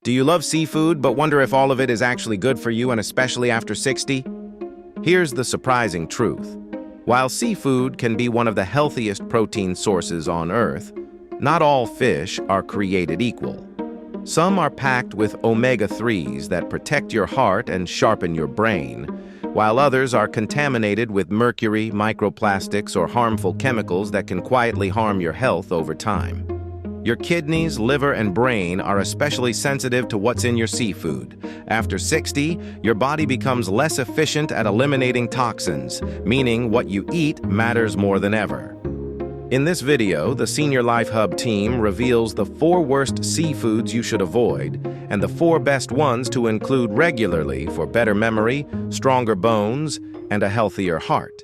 Do you love seafood but wonder if all of it is actually good for you, and especially after 60? Here's the surprising truth. While seafood can be one of the healthiest protein sources on Earth, not all fish are created equal. Some are packed with omega-3s that protect your heart and sharpen your brain, while others are contaminated with mercury, microplastics, or harmful chemicals that can quietly harm your health over time. Your kidneys, liver, and brain are especially sensitive to what's in your seafood. After 60, your body becomes less efficient at eliminating toxins, meaning what you eat matters more than ever. In this video, the Senior Life Hub team reveals the 4 worst seafoods you should avoid and the 4 best ones to include regularly for better memory, stronger bones, and a healthier heart.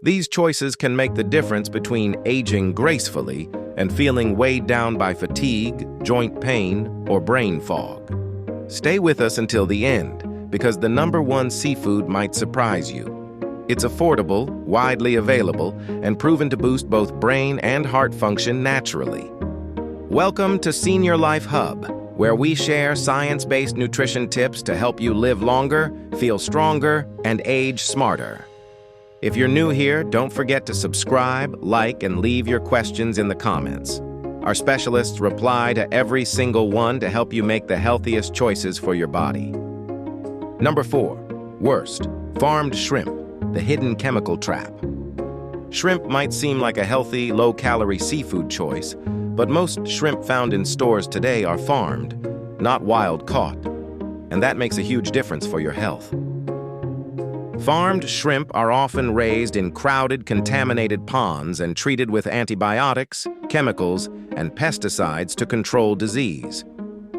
These choices can make the difference between aging gracefully and feeling weighed down by fatigue, joint pain, or brain fog. Stay with us until the end, because the #1 seafood might surprise you. It's affordable, widely available, and proven to boost both brain and heart function naturally. Welcome to Senior Life Hub, where we share science-based nutrition tips to help you live longer, feel stronger, and age smarter. If you're new here, don't forget to subscribe, like, and leave your questions in the comments. Our specialists reply to every single one to help you make the healthiest choices for your body. Number 4. Worst. Farmed shrimp, the hidden chemical trap. Shrimp might seem like a healthy, low-calorie seafood choice, but most shrimp found in stores today are farmed, not wild-caught, and that makes a huge difference for your health. Farmed shrimp are often raised in crowded, contaminated ponds and treated with antibiotics, chemicals, and pesticides to control disease.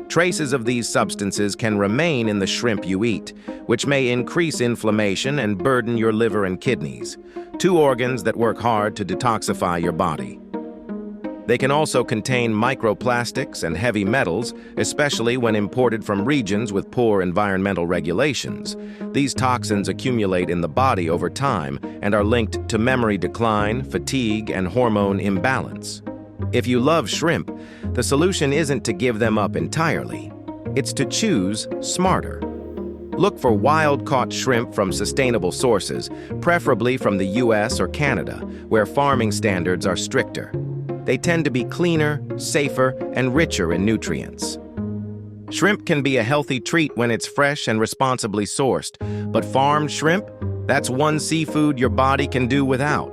Traces of these substances can remain in the shrimp you eat, which may increase inflammation and burden your liver and kidneys, 2 organs that work hard to detoxify your body. They can also contain microplastics and heavy metals, especially when imported from regions with poor environmental regulations. These toxins accumulate in the body over time and are linked to memory decline, fatigue, and hormone imbalance. If you love shrimp, the solution isn't to give them up entirely. It's to choose smarter. Look for wild-caught shrimp from sustainable sources, preferably from the US or Canada, where farming standards are stricter. They tend to be cleaner, safer, and richer in nutrients. Shrimp can be a healthy treat when it's fresh and responsibly sourced, but farmed shrimp, that's one seafood your body can do without.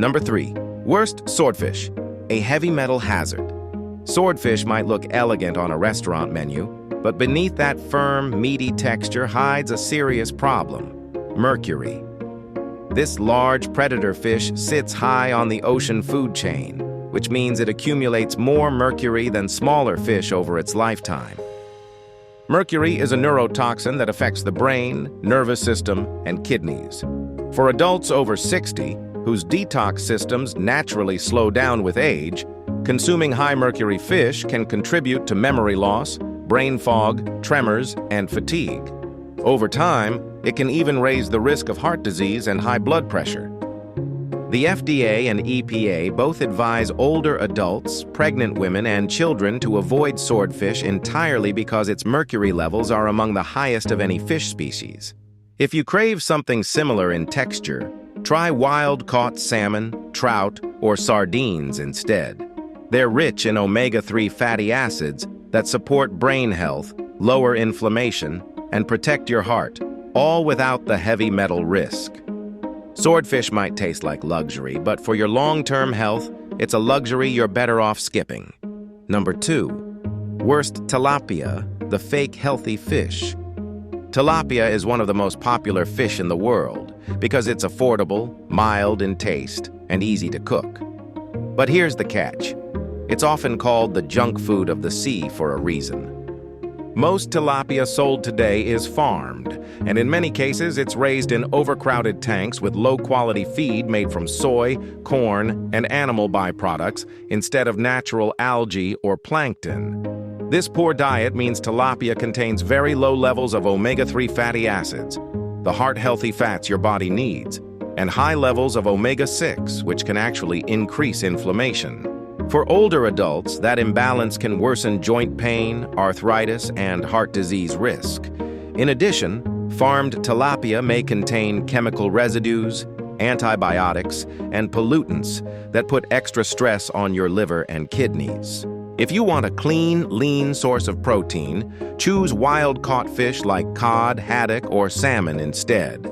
Number 3. Worst. Swordfish, a heavy metal hazard. Swordfish might look elegant on a restaurant menu, but beneath that firm, meaty texture hides a serious problem: mercury. This large predator fish sits high on the ocean food chain, which means it accumulates more mercury than smaller fish over its lifetime. Mercury is a neurotoxin that affects the brain, nervous system, and kidneys. For adults over 60, whose detox systems naturally slow down with age, consuming high-mercury fish can contribute to memory loss, brain fog, tremors, and fatigue. Over time, it can even raise the risk of heart disease and high blood pressure. The FDA and EPA both advise older adults, pregnant women, and children to avoid swordfish entirely because its mercury levels are among the highest of any fish species. If you crave something similar in texture, try wild-caught salmon, trout, or sardines instead. They're rich in omega-3 fatty acids that support brain health, lower inflammation, and protect your heart, all without the heavy metal risk. Swordfish might taste like luxury, but for your long-term health, it's a luxury you're better off skipping. Number 2. Worst. Tilapia, the fake healthy fish. Tilapia is one of the most popular fish in the world because it's affordable, mild in taste, and easy to cook. But here's the catch. It's often called the junk food of the sea for a reason. Most tilapia sold today is farmed, and in many cases it's raised in overcrowded tanks with low-quality feed made from soy, corn, and animal byproducts instead of natural algae or plankton. This poor diet means tilapia contains very low levels of omega-3 fatty acids, the heart-healthy fats your body needs, and high levels of omega-6, which can actually increase inflammation. For older adults, that imbalance can worsen joint pain, arthritis, and heart disease risk. In addition, farmed tilapia may contain chemical residues, antibiotics, and pollutants that put extra stress on your liver and kidneys. If you want a clean, lean source of protein, choose wild-caught fish like cod, haddock, or salmon instead.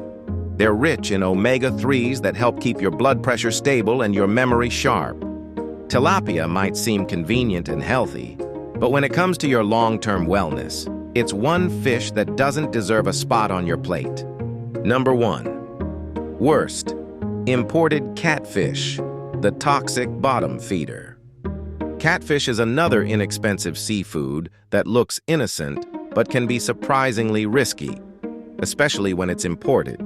They're rich in omega-3s that help keep your blood pressure stable and your memory sharp. Tilapia might seem convenient and healthy, but when it comes to your long-term wellness, it's one fish that doesn't deserve a spot on your plate. Number 1. Worst. Imported catfish, the toxic bottom feeder. Catfish is another inexpensive seafood that looks innocent but can be surprisingly risky, especially when it's imported.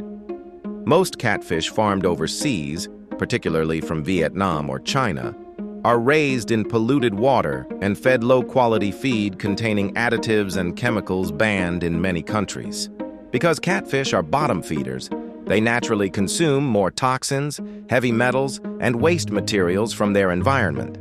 Most catfish farmed overseas, particularly from Vietnam or China, are raised in polluted water and fed low-quality feed containing additives and chemicals banned in many countries. Because catfish are bottom feeders, they naturally consume more toxins, heavy metals, and waste materials from their environment.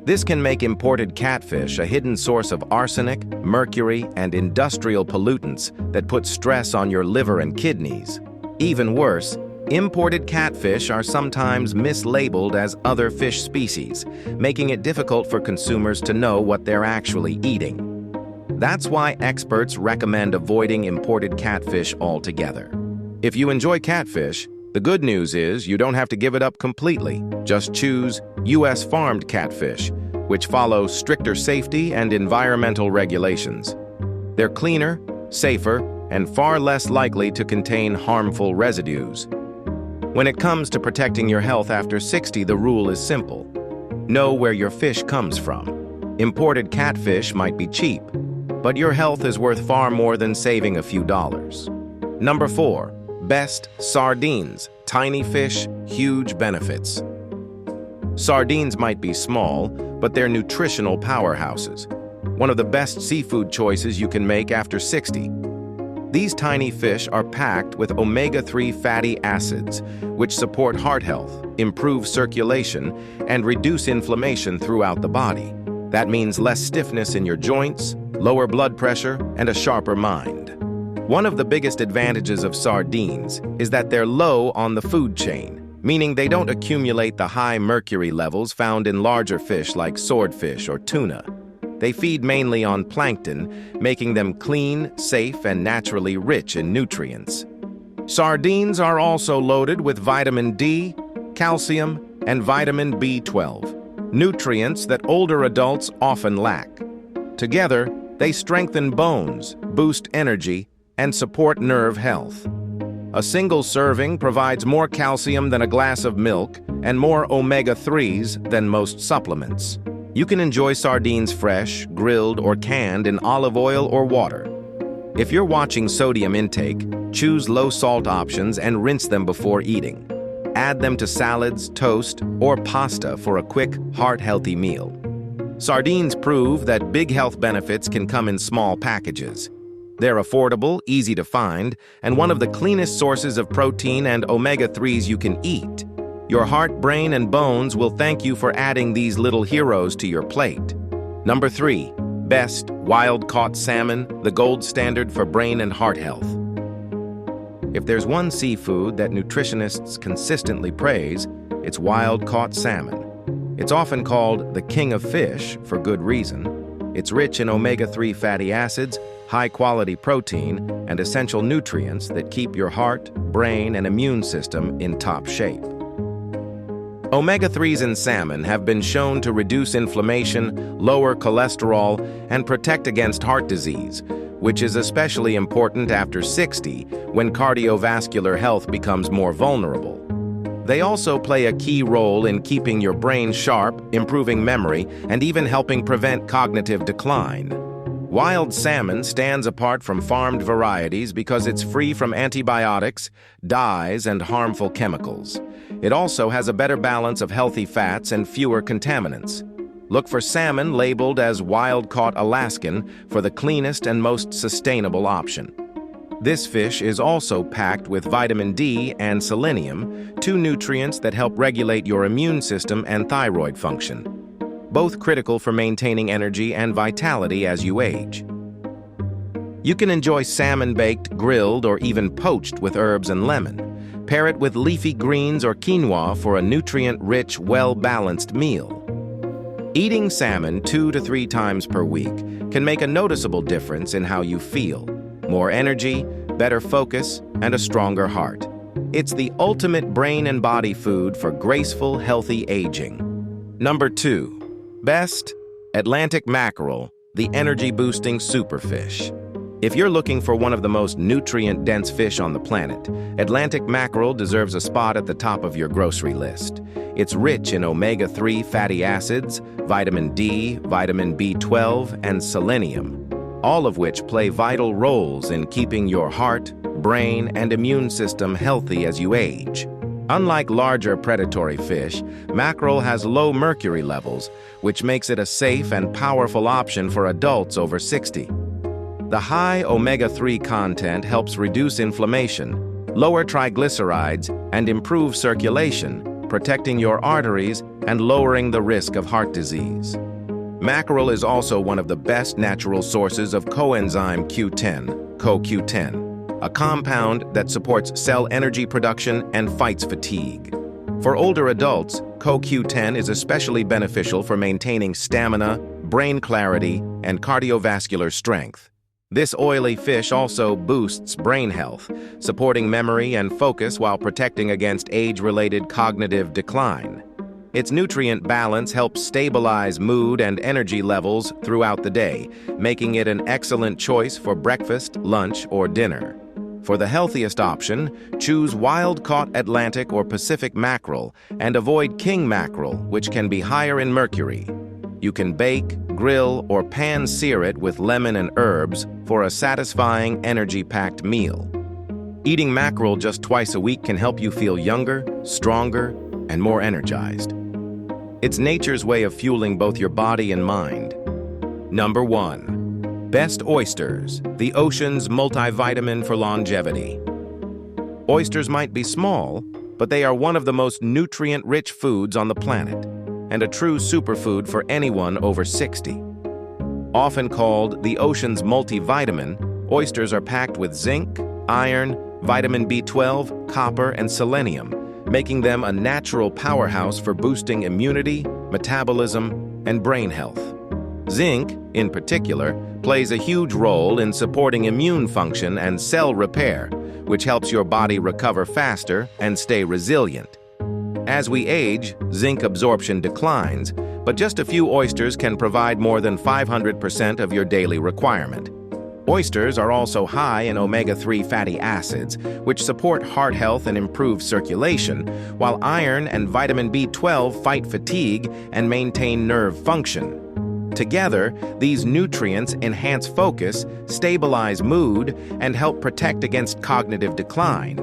This can make imported catfish a hidden source of arsenic, mercury, and industrial pollutants that put stress on your liver and kidneys. Even worse, imported catfish are sometimes mislabeled as other fish species, making it difficult for consumers to know what they're actually eating. That's why experts recommend avoiding imported catfish altogether. If you enjoy catfish, the good news is you don't have to give it up completely. Just choose U.S. farmed catfish, which follow stricter safety and environmental regulations. They're cleaner, safer, and far less likely to contain harmful residues. When it comes to protecting your health after 60, the rule is simple. Know where your fish comes from. Imported catfish might be cheap, but your health is worth far more than saving a few dollars. Number 4. Best sardines. Tiny fish, huge benefits. Sardines might be small, but they're nutritional powerhouses. One of the best seafood choices you can make after 60. These tiny fish are packed with omega-3 fatty acids, which support heart health, improve circulation, and reduce inflammation throughout the body. That means less stiffness in your joints, lower blood pressure, and a sharper mind. One of the biggest advantages of sardines is that they're low on the food chain, meaning they don't accumulate the high mercury levels found in larger fish like swordfish or tuna. They feed mainly on plankton, making them clean, safe, and naturally rich in nutrients. Sardines are also loaded with vitamin D, calcium, and vitamin B12, nutrients that older adults often lack. Together, they strengthen bones, boost energy, and support nerve health. A single serving provides more calcium than a glass of milk and more omega-3s than most supplements. You can enjoy sardines fresh, grilled, or canned in olive oil or water. If you're watching sodium intake, choose low-salt options and rinse them before eating. Add them to salads, toast, or pasta for a quick, heart-healthy meal. Sardines prove that big health benefits can come in small packages. They're affordable, easy to find, and one of the cleanest sources of protein and omega-3s you can eat. Your heart, brain, and bones will thank you for adding these little heroes to your plate. Number 3. Best wild-caught salmon, the gold standard for brain and heart health. If there's one seafood that nutritionists consistently praise, it's wild-caught salmon. It's often called the king of fish for good reason. It's rich in omega-3 fatty acids, high-quality protein, and essential nutrients that keep your heart, brain, and immune system in top shape. Omega-3s in salmon have been shown to reduce inflammation, lower cholesterol, and protect against heart disease, which is especially important after 60 when cardiovascular health becomes more vulnerable. They also play a key role in keeping your brain sharp, improving memory, and even helping prevent cognitive decline. Wild salmon stands apart from farmed varieties because it's free from antibiotics, dyes, and harmful chemicals. It also has a better balance of healthy fats and fewer contaminants. Look for salmon labeled as wild-caught Alaskan for the cleanest and most sustainable option. This fish is also packed with vitamin D and selenium, two nutrients that help regulate your immune system and thyroid function. both critical for maintaining energy and vitality as you age. You can enjoy salmon baked, grilled, or even poached with herbs and lemon. Pair it with leafy greens or quinoa for a nutrient-rich, well-balanced meal. Eating salmon 2 to 3 times per week can make a noticeable difference in how you feel. More energy, better focus, and a stronger heart. It's the ultimate brain and body food for graceful, healthy aging. Number 2. Best, Atlantic mackerel, the energy-boosting superfish. If you're looking for one of the most nutrient-dense fish on the planet, Atlantic mackerel deserves a spot at the top of your grocery list. It's rich in omega-3 fatty acids, vitamin D, vitamin B12, and selenium, all of which play vital roles in keeping your heart, brain, and immune system healthy as you age. Unlike larger predatory fish, mackerel has low mercury levels, which makes it a safe and powerful option for adults over 60. The high omega-3 content helps reduce inflammation, lower triglycerides, and improve circulation, protecting your arteries and lowering the risk of heart disease. Mackerel is also one of the best natural sources of coenzyme Q10, CoQ10, a compound that supports cell energy production and fights fatigue. For older adults, CoQ10 is especially beneficial for maintaining stamina, brain clarity, and cardiovascular strength. This oily fish also boosts brain health, supporting memory and focus while protecting against age-related cognitive decline. Its nutrient balance helps stabilize mood and energy levels throughout the day, making it an excellent choice for breakfast, lunch, or dinner. For the healthiest option, choose wild-caught Atlantic or Pacific mackerel and avoid king mackerel, which can be higher in mercury. You can bake, grill, or pan-sear it with lemon and herbs for a satisfying, energy-packed meal. Eating mackerel just twice a week can help you feel younger, stronger, and more energized. It's nature's way of fueling both your body and mind. Number 1. Best oysters, the ocean's multivitamin for longevity. Oysters might be small, but they are one of the most nutrient-rich foods on the planet, and a true superfood for anyone over 60. Often called the ocean's multivitamin, oysters are packed with zinc, iron, vitamin B12, copper, and selenium, making them a natural powerhouse for boosting immunity, metabolism, and brain health. Zinc, in particular, plays a huge role in supporting immune function and cell repair, which helps your body recover faster and stay resilient. As we age, zinc absorption declines, but just a few oysters can provide more than 500% of your daily requirement. Oysters are also high in omega-3 fatty acids, which support heart health and improve circulation, while iron and vitamin B12 fight fatigue and maintain nerve function. Together, these nutrients enhance focus, stabilize mood, and help protect against cognitive decline.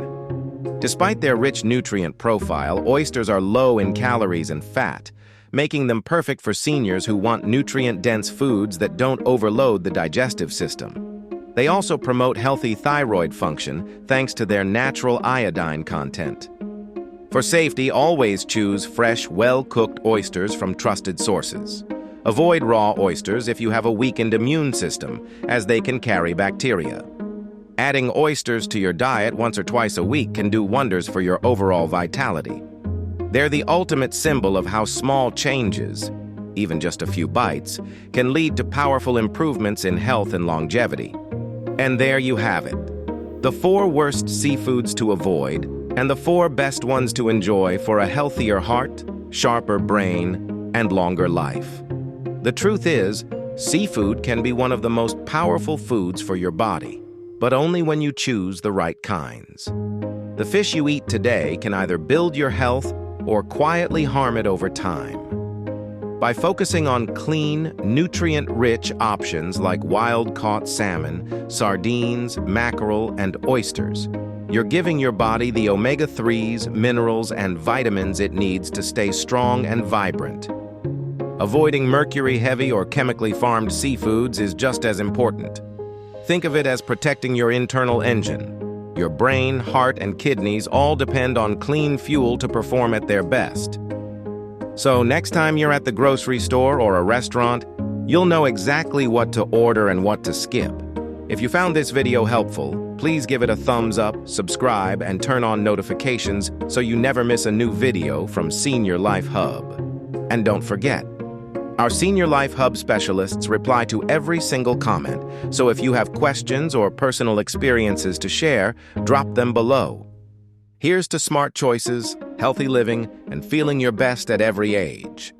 Despite their rich nutrient profile, oysters are low in calories and fat, making them perfect for seniors who want nutrient-dense foods that don't overload the digestive system. They also promote healthy thyroid function thanks to their natural iodine content. For safety, always choose fresh, well-cooked oysters from trusted sources. Avoid raw oysters if you have a weakened immune system, as they can carry bacteria. Adding oysters to your diet once or twice a week can do wonders for your overall vitality. They're the ultimate symbol of how small changes, even just a few bites, can lead to powerful improvements in health and longevity. And there you have it. The 4 worst seafoods to avoid and the 4 best ones to enjoy for a healthier heart, sharper brain, and longer life. The truth is, seafood can be one of the most powerful foods for your body, but only when you choose the right kinds. The fish you eat today can either build your health or quietly harm it over time. By focusing on clean, nutrient-rich options like wild-caught salmon, sardines, mackerel, and oysters, you're giving your body the omega-3s, minerals, and vitamins it needs to stay strong and vibrant. Avoiding mercury-heavy or chemically farmed seafoods is just as important. Think of it as protecting your internal engine. Your brain, heart, and kidneys all depend on clean fuel to perform at their best. So next time you're at the grocery store or a restaurant, you'll know exactly what to order and what to skip. If you found this video helpful, please give it a thumbs up, subscribe, and turn on notifications so you never miss a new video from Senior Life Hub. And don't forget, our Senior Life Hub specialists reply to every single comment, so if you have questions or personal experiences to share, drop them below. Here's to smart choices, healthy living, and feeling your best at every age.